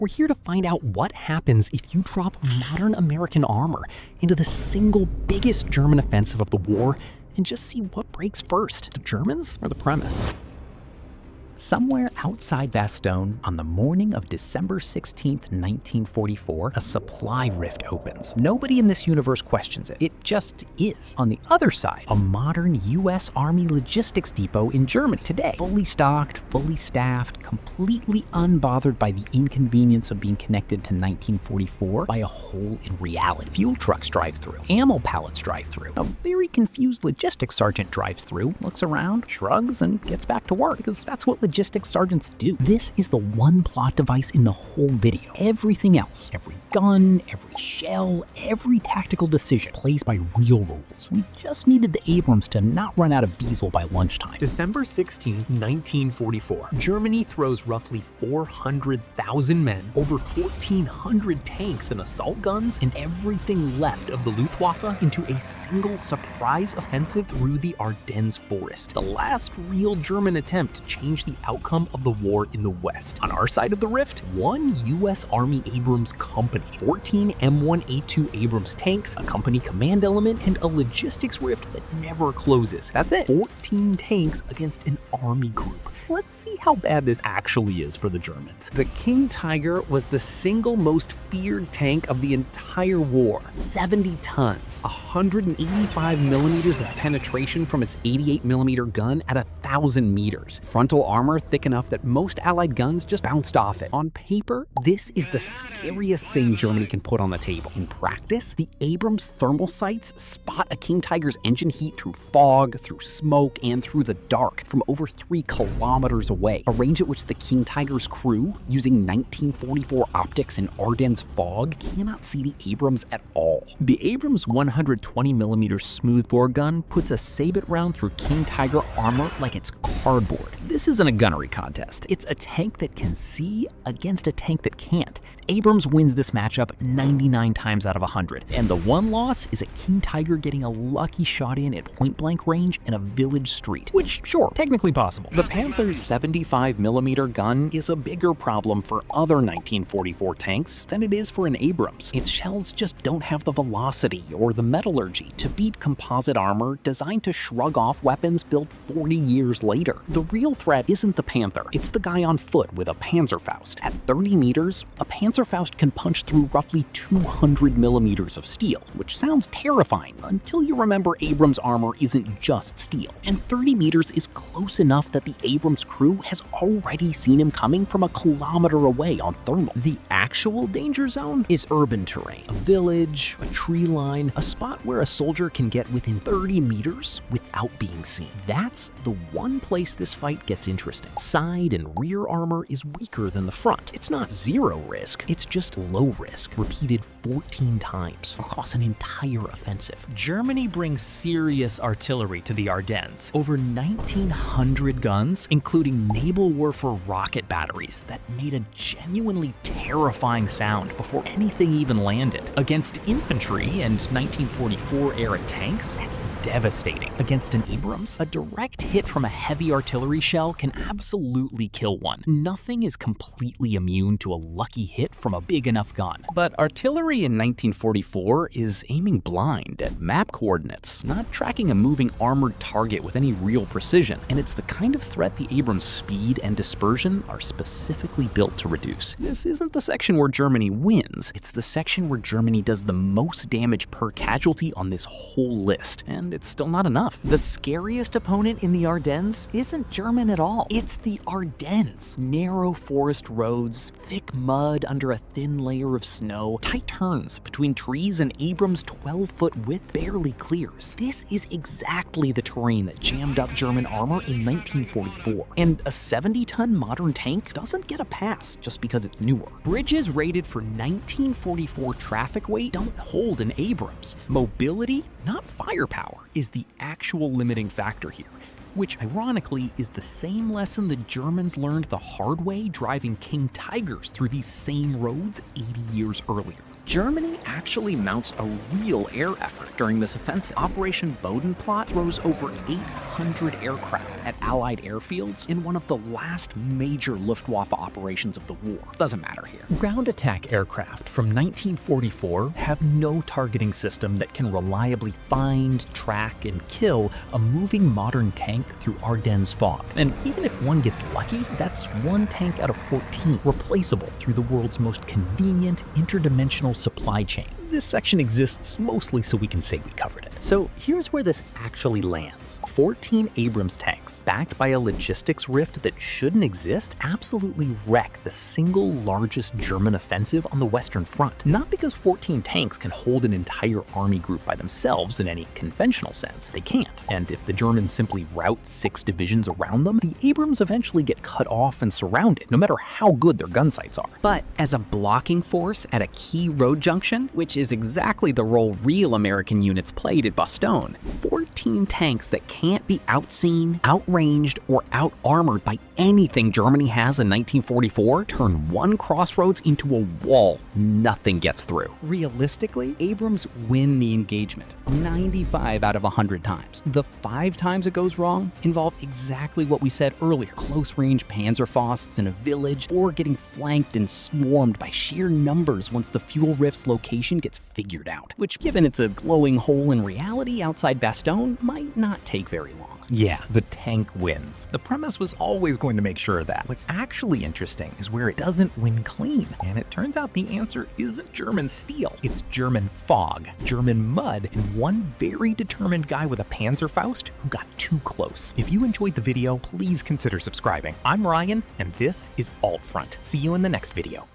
We're here to find out what happens if you drop modern American armor into the single biggest German offensive of the war and just see what breaks first, the Germans or the premise. Somewhere outside Bastogne, on the morning of December 16th, 1944, a supply rift opens. Nobody in this universe questions it. It just is. On the other side, a modern US Army logistics depot in Germany today. Fully stocked, fully staffed, completely unbothered by the inconvenience of being connected to 1944 by a hole in reality. Fuel trucks drive through. Ammo pallets drive through. A very confused logistics sergeant drives through, looks around, shrugs, and gets back to work, because that's what logistics sergeants do. This is the one plot device in the whole video. Everything else, every gun, every shell, every tactical decision plays by real rules. We just needed the Abrams to not run out of diesel by lunchtime. December 16, 1944. Germany throws roughly 400,000 men, over 1,400 tanks and assault guns, and everything left of the Luftwaffe into a single surprise offensive through the Ardennes forest. The last real German attempt to change the outcome of the war in the West. On our side of the rift, one US Army Abrams company, 14 M1A2 Abrams tanks, a company command element, and a logistics rift that never closes. That's it. 14 tanks against an army group. Let's see how bad this actually is for the Germans. The King Tiger was the single most feared tank of the entire war. 70 tons, 185 millimeters of penetration from its 88 millimeter gun at 1,000 meters. Frontal armor thick enough that most Allied guns just bounced off it. On paper, this is the scariest thing Germany can put on the table. In practice, the Abrams thermal sights spot a King Tiger's engine heat through fog, through smoke, and through the dark from over 3 kilometers away, a range at which the King Tiger's crew, using 1944 optics and Ardennes fog, cannot see the Abrams at all. The Abrams 120mm smoothbore gun puts a sabot round through King Tiger armor like it's cardboard. This isn't a gunnery contest. It's a tank that can see against a tank that can't. Abrams wins this matchup 99 times out of 100, and the one loss is a King Tiger getting a lucky shot in at point-blank range in a village street, which, sure, technically possible. The Panther's 75mm gun is a bigger problem for other 1944 tanks than it is for an Abrams. Its shells just don't have the velocity or the metallurgy to beat composite armor designed to shrug off weapons built 40 years later. The real threat isn't the Panther, it's the guy on foot with a Panzerfaust. At 30 meters, a Panzerfaust can punch through roughly 200 millimeters of steel, which sounds terrifying until you remember Abrams armor isn't just steel. And 30 meters is close enough that the Abrams crew has already seen him coming from a kilometer away on thermal. The actual danger zone is urban terrain, a village, a tree line, a spot where a soldier can get within 30 meters without being seen. That's the one place this fight gets interesting. Side and rear armor is weaker than the front. It's not zero risk, it's just low risk, repeated 14 times across an entire offensive. Germany brings serious artillery to the Ardennes. Over 1,900 guns, including Naval-Werfer rocket batteries that made a genuinely terrifying sound before anything even landed. Against infantry and 1944-era tanks, that's devastating. Against an Abrams, a direct hit from a heavy artillery shell can absolutely kill one. Nothing is completely immune to a lucky hit from a big enough gun. But artillery in 1944 is aiming blind at map coordinates, not tracking a moving armored target with any real precision. And it's the kind of threat the Abrams' speed and dispersion are specifically built to reduce. This isn't the section where Germany wins, it's the section where Germany does the most damage per casualty on this whole list, and it's still not enough. The scariest opponent in the Ardennes isn't German at all. It's the Ardennes. Narrow forest roads, thick mud under a thin layer of snow, tight turns between trees, and Abrams' 12-foot width barely clears. This is exactly the terrain that jammed up German armor in 1944. And a 70-ton modern tank doesn't get a pass just because it's newer. Bridges rated for 1944 traffic weight don't hold an Abrams. Mobility, not firepower, is the actual limiting factor here, which ironically is the same lesson the Germans learned the hard way driving King Tigers through these same roads 80 years earlier. Germany actually mounts a real air effort during this offensive. Operation Bodenplatte throws over 800 aircraft at Allied airfields in one of the last major Luftwaffe operations of the war. Doesn't matter here. Ground attack aircraft from 1944 have no targeting system that can reliably find, track, and kill a moving modern tank through Ardennes fog. And even if one gets lucky, that's one tank out of 14, replaceable through the world's most convenient interdimensional supply chain. This section exists mostly so we can say we covered it. So here's where this actually lands. 14 Abrams tanks, backed by a logistics rift that shouldn't exist, absolutely wreck the single largest German offensive on the Western Front. Not because 14 tanks can hold an entire army group by themselves in any conventional sense. They can't. And if the Germans simply route 6 divisions around them, the Abrams eventually get cut off and surrounded, no matter how good their gun sights are. But as a blocking force at a key road junction, which is exactly the role real American units played at Bastogne, 14 tanks that can't be outseen, outranged, or out-armored by anything Germany has in 1944 turn one crossroads into a wall nothing gets through. Realistically, Abrams win the engagement 95 out of 100 times. The 5 times it goes wrong involve exactly what we said earlier: close-range Panzerfausts in a village, or getting flanked and swarmed by sheer numbers once the fuel rift's location gets figured out, which, given it's a glowing hole in reality outside Bastogne, might not take very long. Yeah, the tank wins. The premise was always going to make sure of that. What's actually interesting is where it doesn't win clean. And it turns out the answer isn't German steel. It's German fog, German mud, and one very determined guy with a Panzerfaust who got too close. If you enjoyed the video, please consider subscribing. I'm Ryan, and this is Alt Front. See you in the next video.